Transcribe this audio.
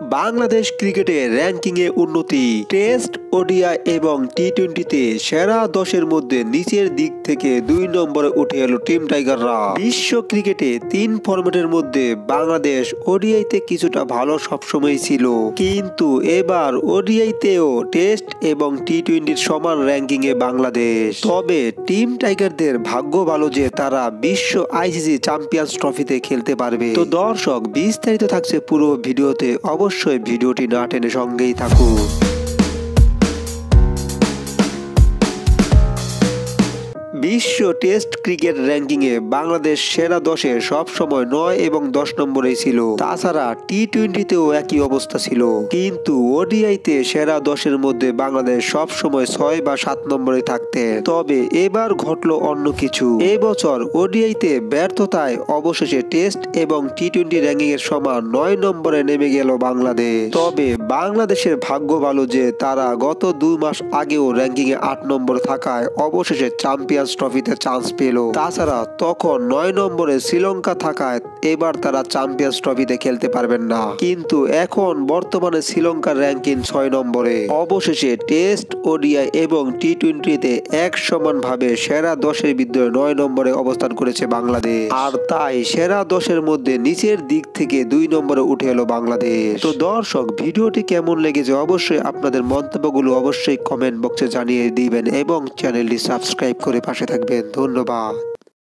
বাংলাদেশ ক্রিকেটে র্যাঙ্কিংয়ে উন্নতি। টেস্ট, ওডিআই এবং টি-20তে সেরা 10-এর মধ্যে নিচের দিক থেকে 2 নম্বরে উঠে এলো টিম টাইগাররা। বিশ্ব ক্রিকেটে 3 ফরম্যাটের মধ্যে বাংলাদেশ ওডিআইতে কিছুটা ভালো সবসময় ছিল, কিন্তু এবার ওডিআইতেও টেস্ট এবং টি-20র সমান র্যাঙ্কিংয়ে বাংলাদেশ। তবে টিম টাইগারদের ভাগ্য ভালো যে তারা বিশ্ব আইসিসি চ্যাম্পিয়ন্স ট্রফিতে খেলতে পারবে। তো দর্শক, বিস্তারিত থাকছে পুরো ভিডিওতে, অবশ্যই ভিডিওটি না টেনে সঙ্গেই থাকুন। বিশ্ব টেস্ট ক্রিকেট র্যাঙ্কিংয়ে বাংলাদেশ সেরা 10-এ সবসময় 9 এবং 10 নম্বরেই ছিল। তাছাড়া টি-20তেও একই অবস্থা ছিল, কিন্তু ওডিআইতে সেরা 10-এর মধ্যে বাংলাদেশ সবসময় 6 বা 7 নম্বরে থাকতেন। তবে এবার ঘটলো অন্য কিছু। এবছর ওডিআইতে ব্যর্থতায় অবশেষে টেস্ট এবং টি-20 র্যাঙ্কিংয়ের সমান 9 নম্বরে নেমে গেল বাংলাদেশ। তবে বাংলাদেশের ভাগ্য ভালো যে তারা গত 2 মাস আগেও র্যাঙ্কিংয়ে 8 নম্বরে থাকায় অবশেষে চ্যাম্পিয়ন্স ট্রফিতে চান্স পেল। তাছাড়া তখন 9 নম্বরে শ্রীলঙ্কা থাকায় এবার তারা চ্যাম্পিয়ন্স ট্রফিতে খেলতে পারবেন না, কিন্তু এখন বর্তমানে শ্রীলঙ্কার র্যাঙ্কিং 6 নম্বরে। অবশেষে টেস্ট, ওডিআই এবং টি-20তে এক সমান ভাবে সেরা 10-এর ভিতরে 9 নম্বরে অবস্থান করেছে বাংলাদেশ। আর তাই সেরা 10-এর মধ্যে নিচের দিক থেকে 2 নম্বরে উঠে এলো বাংলাদেশ। তো দর্শক, ভিডিওটি কেমন লেগেছে অবশ্যই আপনাদের মন্তব্যগুলো অবশ্যই কমেন্ট বক্সে জানিয়ে দিবেন এবং চ্যানেলটি সাবস্ক্রাইব করে পাশে থাকবেন। ধন্যবাদ।